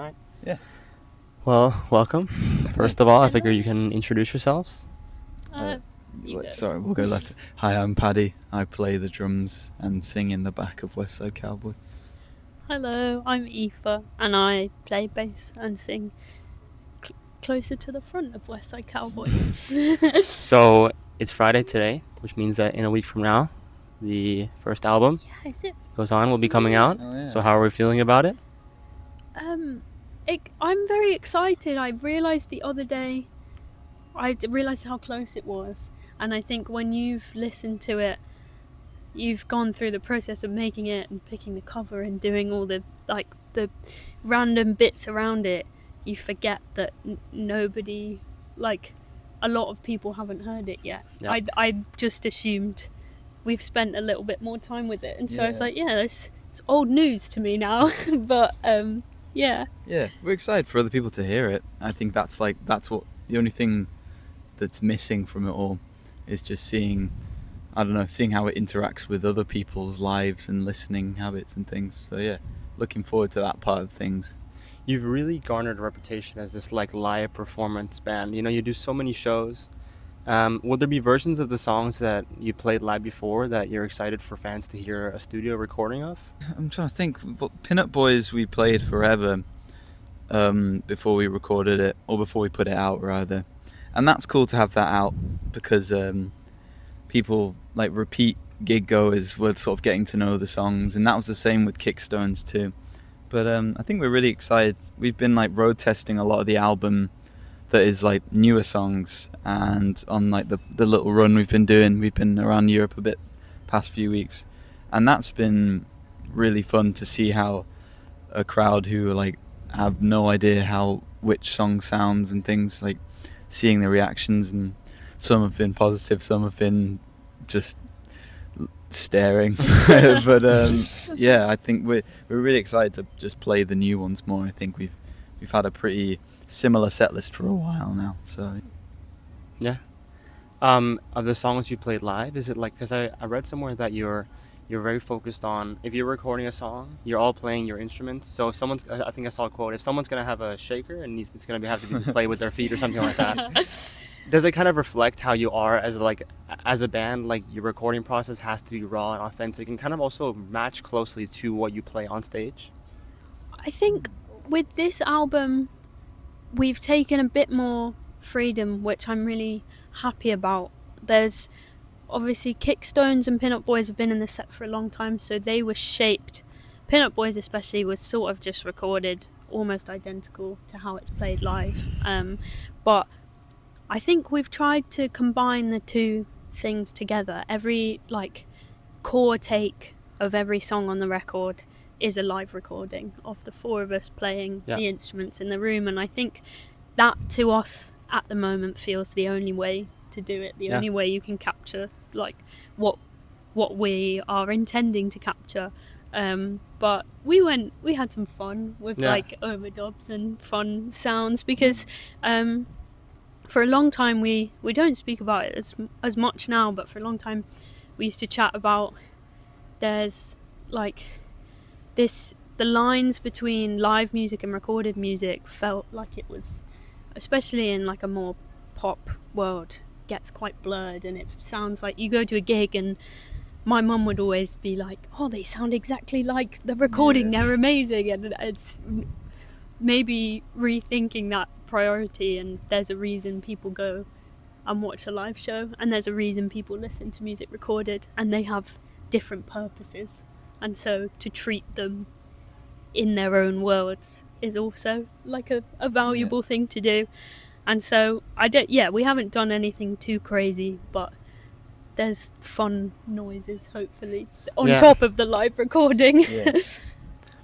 All right. Yeah. Well, welcome. First of all, I figure you can introduce yourselves. Sorry, we'll go left. Hi, I'm Paddy. I play the drums and sing in the back of Westside Cowboy. Hello, I'm Aoife, and I play bass and sing closer to the front of Westside Cowboy. So it's Friday today, which means that in a week from now, the first album Yeah, is it? goes on will be coming out. Oh, yeah. So how are we feeling about it? I'm very excited. I realised the other day, I realised how close it was, and I think when you've listened to it, you've gone through the process of making it and picking the cover and doing all the random bits around it, you forget that nobody, a lot of people haven't heard it yet. Yeah. I just assumed we've spent a little bit more time with it, and so I was like, it's old news to me now. But yeah, we're excited for other people to hear it. I think that's what the only thing that's missing from it all is just seeing how it interacts with other people's lives and listening habits and things. So yeah, looking forward to that part of things. You've really garnered a reputation as this live performance band. You know, you do so many shows. Will there be versions of the songs that you played live before that you're excited for fans to hear a studio recording of? I'm trying to think. Pin-Up Boys we played forever before we recorded it, or before we put it out rather. And that's cool to have that out because people repeat gig goers were sort of getting to know the songs, and that was the same with Kickstones too. But I think we're really excited. We've been road testing a lot of the album that is newer songs, and on the little run we've been around Europe a bit past few weeks, and that's been really fun to see how a crowd who have no idea which song sounds and things, seeing the reactions, and some have been positive, some have been just staring. But yeah, I think we're really excited to just play the new ones more. I think we've had a pretty similar set list for a while now, so yeah. Of the songs you played live, is it because I read somewhere that you're very focused on, if you're recording a song, you're all playing your instruments. So if I think I saw a quote, if someone's gonna have a shaker and it's gonna have to play with their feet or something like that. Does it kind of reflect how you are as a band? Your recording process has to be raw and authentic, and kind of also match closely to what you play on stage? I think with this album, we've taken a bit more freedom, which I'm really happy about. There's obviously Kickstones and Pin-Up Boys have been in the set for a long time, so they were shaped. Pin-Up Boys especially was sort of just recorded almost identical to how it's played live. But I think we've tried to combine the two things together. Every core take of every song on the record is a live recording of the four of us playing the instruments in the room, and I think that to us at the moment feels the only way to do it, the only way you can capture what we are intending to capture. But we had some fun with overdubs and fun sounds, because for a long time we don't speak about it as much now, but for a long time we used to chat about there's the lines between live music and recorded music felt like it was, especially in a more pop world, gets quite blurred, and it sounds like you go to a gig and my mum would always be like, oh, they sound exactly like the recording, they're amazing. And it's maybe rethinking that priority, and there's a reason people go and watch a live show, and there's a reason people listen to music recorded, and they have different purposes, and so to treat them in their own words is also a valuable thing to do. And so we haven't done anything too crazy, but there's fun noises hopefully on top of the live recording.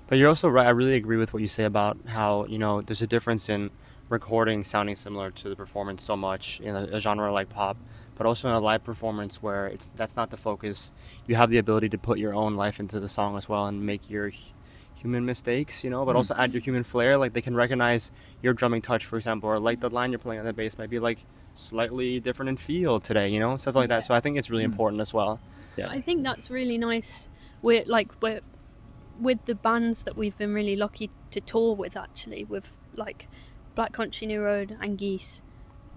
But you're also right. I really agree with what you say about how there's a difference in recording sounding similar to the performance so much in a genre like pop, but also in a live performance where that's not the focus. You have the ability to put your own life into the song as well and make your human mistakes, but also add your human flair. They can recognize your drumming touch, for example, or the line you're playing on the bass might be slightly different in feel today, stuff like that. So I think it's really important as well. I think that's really nice. We're with the bands that we've been really lucky to tour with, actually, with like Black Country New Road and Geese,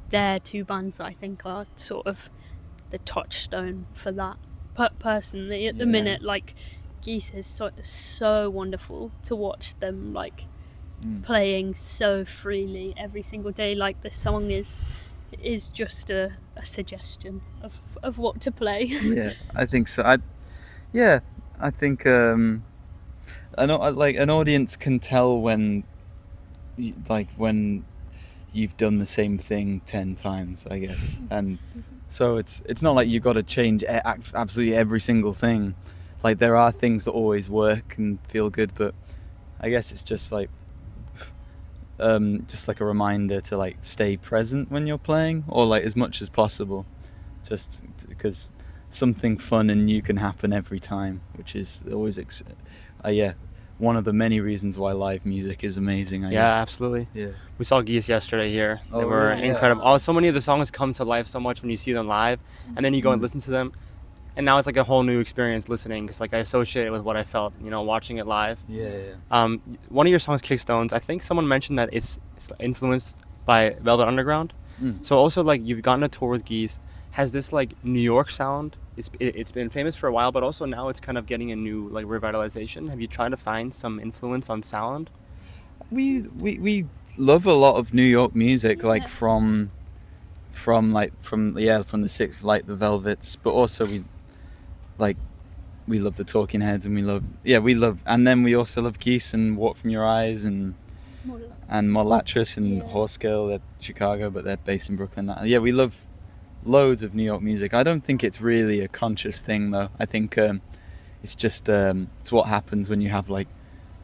they're two bands that I think are sort of the touchstone for that. Personally, at the minute, like Geese is so wonderful to watch them like playing so freely every single day. Like the song is just a suggestion of what to play. Yeah, I think so. I think I know, like an audience can tell when you've done the same thing 10 times, I guess. And so it's not like you've got to change absolutely every single thing. Like there are things that always work and feel good, but I guess it's just like a reminder to like stay present when you're playing, or like as much as possible, just because something fun and new can happen every time, which is always one of the many reasons why live music is amazing, I guess. Absolutely. Yeah. We saw Geese yesterday here. They Oh, were really? incredible. Oh, so many of the songs come to life so much when you see them live, and then you go and listen to them, and now it's like a whole new experience listening, because like I associate it with what I felt, watching it live. Yeah. One of your songs, Kickstones, I think someone mentioned that it's influenced by Velvet Underground. So also, like, you've gotten a tour with Geese. Has this like New York sound? It's been famous for a while, but also now it's kind of getting a new like revitalization. Have you tried to find some influence on sound? We love a lot of New York music, like from the sixth, like the Velvets, but also we love the Talking Heads, and we love, and then we also love Geese and Walk From Your Eyes and Model Actress and Horse Girl. They're Chicago, but they're based in Brooklyn. Yeah, we love loads of New York music. I don't think it's really a conscious thing, though. I think it's just it's what happens when you have like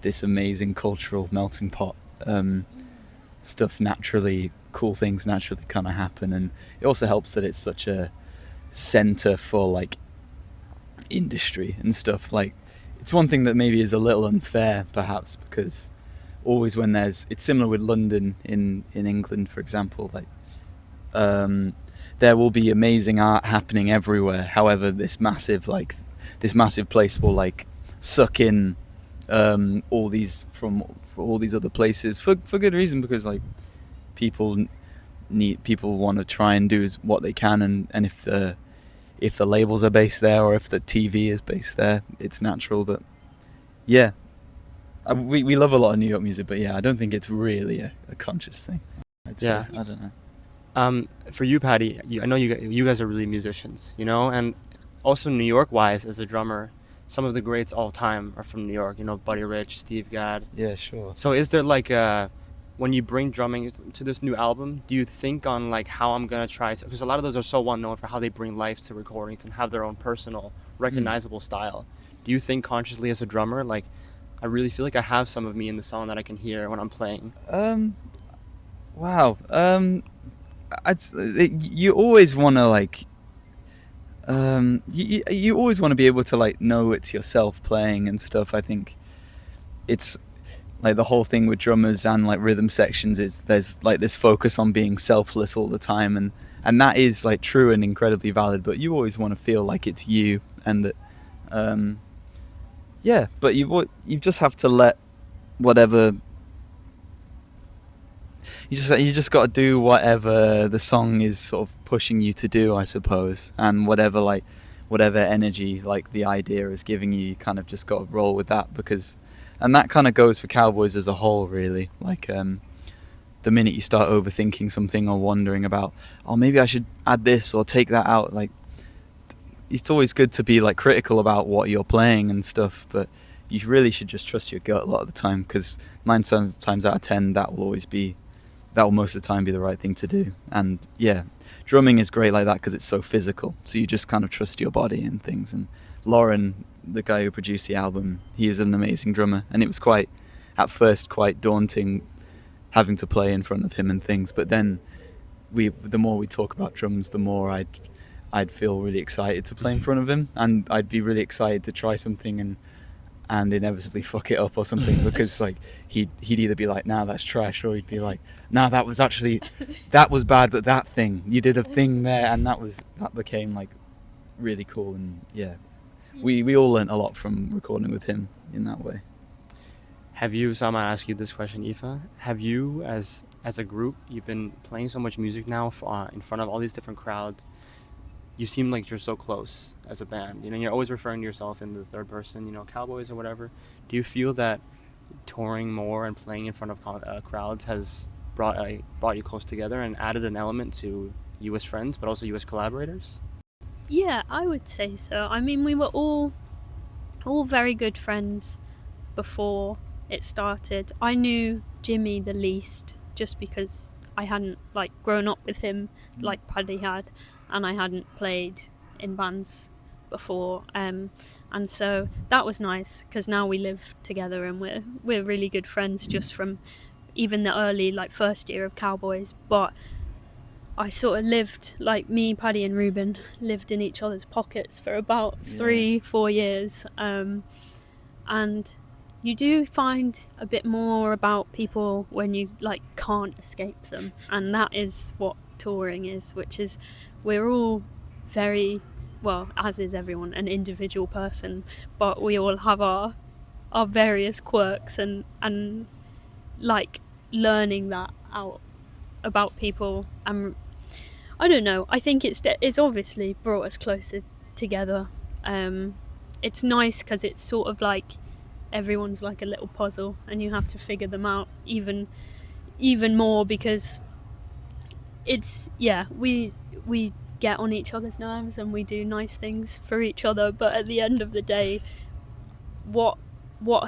this amazing cultural melting pot. Cool things naturally kind of happen, and it also helps that it's such a center for like industry and stuff. Like it's one thing that maybe is a little unfair, perhaps, because always when it's similar with London in England, for example, like there will be amazing art happening everywhere. However, this massive place will like suck in all these from all these other places for good reason, because like people want to try and do what they can, and if the labels are based there, or if the TV is based there, it's natural. But yeah, we love a lot of New York music, but yeah, I don't think it's really a conscious thing, I'd say. I don't know. For you, Patty, I know you guys are really musicians, and also New York-wise, as a drummer, some of the greats all time are from New York. Buddy Rich, Steve Gadd. Yeah, sure. So is there like when you bring drumming to this new album, do you think on like how I'm gonna try to? Because a lot of those are so well known for how they bring life to recordings and have their own personal, recognizable style. Do you think consciously as a drummer, like, I really feel like I have some of me in the song that I can hear when I'm playing? Wow. You always want to like you always want to be able to like know it's yourself playing and stuff. I think it's like the whole thing with drummers and like rhythm sections is there's like this focus on being selfless all the time, and that is like true and incredibly valid, but you always want to feel like it's you, and that but you just have to let whatever you just got to do whatever the song is sort of pushing you to do, I suppose, and whatever energy like the idea is giving you, you kind of just got to roll with that, and that kind of goes for Cowboys as a whole, really. Like the minute you start overthinking something or wondering about, oh, maybe I should add this or take that out, like it's always good to be like critical about what you're playing and stuff, but you really should just trust your gut a lot of the time, because 9 times out of 10 that will most of the time be the right thing to do. And yeah, drumming is great like that because it's so physical, so you just kind of trust your body and things. And Lauren, the guy who produced the album, he is an amazing drummer, and it was at first quite daunting having to play in front of him and things, but then the more we talk about drums, the more I'd feel really excited to play in front of him, and I'd be really excited to try something and inevitably fuck it up or something, because like he'd either be like, nah, that's trash, or he'd be like, nah, that was bad, but that thing, you did a thing there, and that became like really cool. And yeah, we all learnt a lot from recording with him in that way. Have you, so I'm gonna ask you this question, Aoife. Have you, as a group, you've been playing so much music now in front of all these different crowds. You seem like you're so close as a band. You know, you're always referring to yourself in the third person, you know, Cowboys or whatever. Do you feel that touring more and playing in front of crowds has brought you close together and added an element to you as friends, but also you as collaborators? Yeah, I would say so. I mean, we were all very good friends before it started. I knew Jimmy the least just because I hadn't like grown up with him like Paddy had, and I hadn't played in bands before, and so that was nice because now we live together and we're really good friends just from even the early like first year of Cowboys. But I sort of lived, like me, Paddy and Ruben lived in each other's pockets for about 3-4 years, and you do find a bit more about people when you like can't escape them, and that is what touring is, which is we're all very, well, as is everyone, an individual person, but we all have our various quirks, and like learning that out about people, and I don't know, I think it's obviously brought us closer together. It's nice because it's sort of like everyone's like a little puzzle and you have to figure them out even more because it's, yeah, we get on each other's nerves and we do nice things for each other, but at the end of the day, what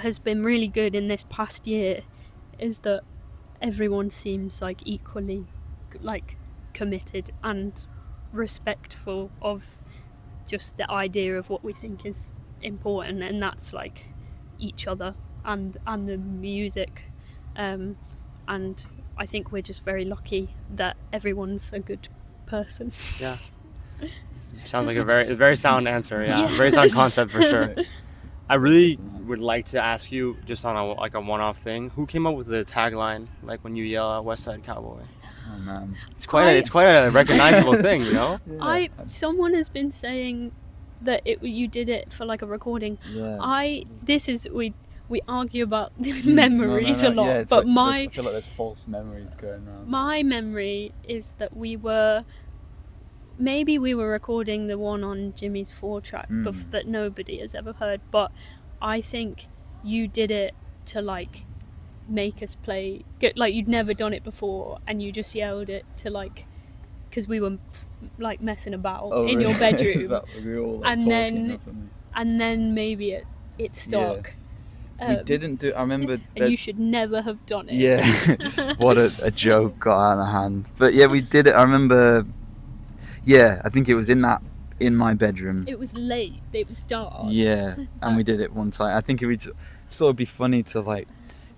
has been really good in this past year is that everyone seems like equally like committed and respectful of just the idea of what we think is important, and that's like each other and the music, and I think we're just very lucky that everyone's a good person. Yeah. Sounds like a very sound answer. Yeah. Very sound concept for sure. I really would like to ask you, just on a one-off thing, who came up with the tagline, like when you yell out Westside Cowboy? Oh man, it's quite a recognizable thing, you know. Yeah. Someone has been saying that you did it for like a recording. Yeah. We argue about memories a lot, yeah, but I feel like there's false memories going around. My memory is that we were recording the one on Jimmy's 4-track that nobody has ever heard, but I think you did it to like make us play, like you'd never done it before and you just yelled it to like, because we were like messing about in your bedroom. We were all, like, and then maybe it stuck. We didn't do, I remember, and you should never have done it. Yeah. What a joke got out of hand. But yeah, we did it. I remember, yeah, I think it was in my bedroom. It was late, it was dark. Yeah, and we did it one time. I think just thought it'd be funny to like,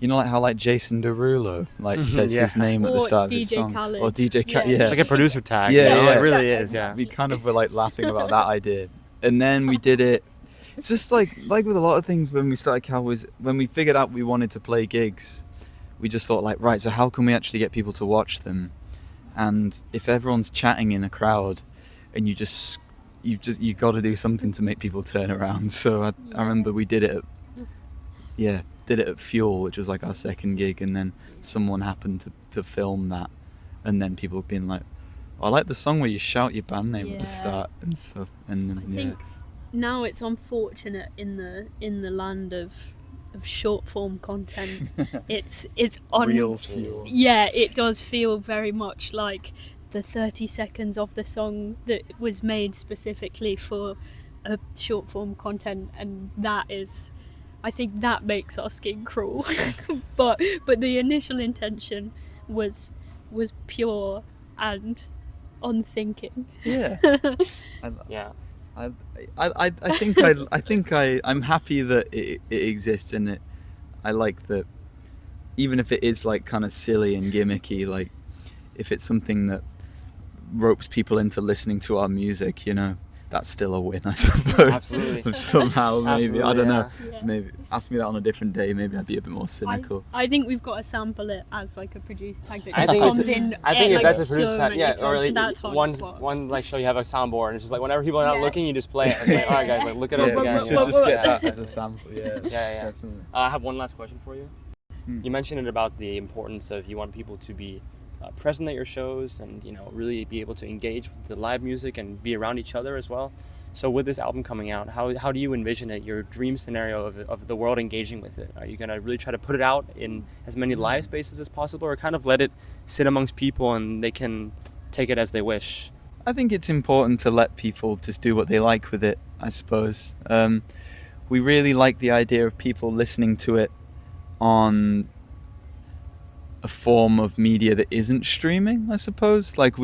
you know, like how like Jason Derulo like says his name at the start of his song. Khaled. Or DJ Khaled. Yeah. It's like a producer tag. Yeah, you know? yeah. It really is, yeah. We kind of were like laughing about that idea. And then we did it. It's just like with a lot of things when we started Cowboys, when we figured out we wanted to play gigs, we just thought like, right, so how can we actually get people to watch them? And if everyone's chatting in a crowd and you got to do something to make people turn around. So I remember we did it at Fuel, which was like our second gig, and then someone happened to film that, and then people being like, oh, I like the song where you shout your band name at the start and stuff. And I think now it's unfortunate in the land of short form content. it's Reels Fuel. Yeah, it does feel very much like the 30 seconds of the song that was made specifically for a short form content, and that is, I think that makes our skin crawl. but the initial intention was pure and unthinking. Yeah. Yeah. I think I'm happy that it exists, and I like that, even if it is like kind of silly and gimmicky, like if it's something that ropes people into listening to our music, you know, that's still a win, I suppose. Absolutely. Somehow, maybe. I Absolutely, don't know. Yeah. Maybe ask me that on a different day. Maybe I'd be a bit more cynical. I think we've got to sample it as like a producer tag that I just think comes it's- in. I think if like that's a so producer, many yeah, songs, or like that's hard one as fuck. one like show you have a soundboard, and it's just like whenever people are not Yeah. looking, you just play it. It's like, all right, guys, like look at us Yeah, again. we but- should but- just get but- that as a sample. Yeah, Yeah. definitely. I have one last question for you. Hmm. You mentioned it about the importance of you want people to be present at your shows and really be able to engage with the live music and be around each other as well. So with this album coming out, how do you envision it? Your dream scenario of the world engaging with it? Are you gonna really try to put it out in as many live spaces as possible, or kind of let it sit amongst people and they can take it as they wish? I think it's important to let people just do what they like with it, I suppose. We really like the idea of people listening to it on a form of media that isn't streaming, I suppose. Like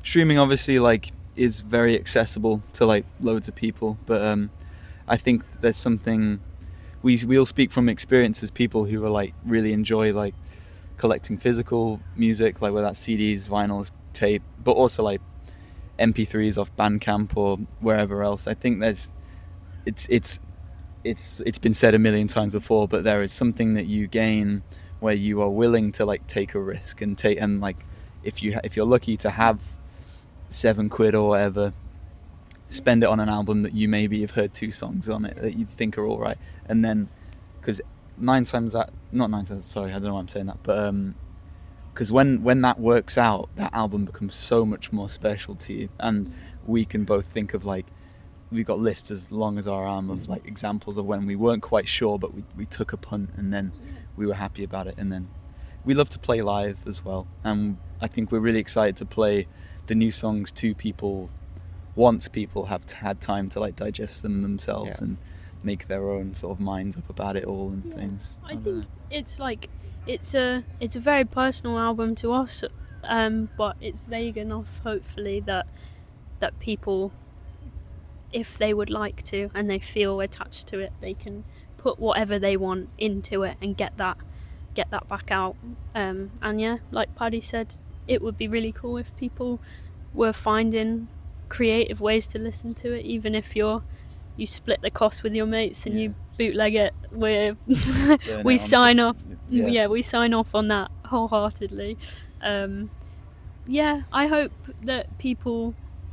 streaming obviously is very accessible to loads of people, but I think there's something we'll speak from experience as people who are really enjoy collecting physical music, whether that's CDs, vinyls, tape, but also MP3s off Bandcamp or wherever else. I think it's been said a million times before, but there is something that you gain where you are willing to take a risk and if you're lucky to have £7 or whatever, spend it on an album that you maybe have heard 2 songs on it that you think are all right, and then because I don't know why I'm saying that, but because when that works out, that album becomes so much more special to you, and we can both think of we've got lists as long as our arm of examples of when we weren't quite sure, but we took a punt and then we were happy about it. And then we love to play live as well, and I think we're really excited to play the new songs to people once people have had time to digest them themselves and make their own sort of minds up about it all and things. I think it's it's a very personal album to us, but it's vague enough, hopefully, that people, if they would like to and they feel attached to it, they can put whatever they want into it and get that back out. And yeah, like Paddy said, it would be really cool if people were finding creative ways to listen to it, even if you split the cost with your mates and you bootleg it. We sign off. Yeah, we sign off on that wholeheartedly. I hope that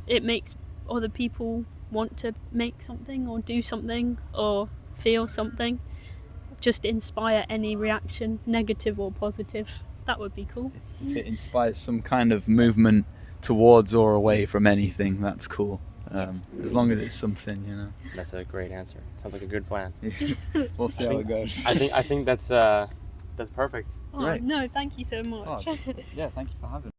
it makes other people want to make something or do something or feel something. Just inspire any reaction, negative or positive. That would be cool. If it inspires some kind of movement towards or away from anything, that's cool. As long as it's something, That's a great answer. Sounds like a good plan. We'll see how it goes. I think that's perfect. Oh, Great. no, thank you so much. Yeah, thank you for having me.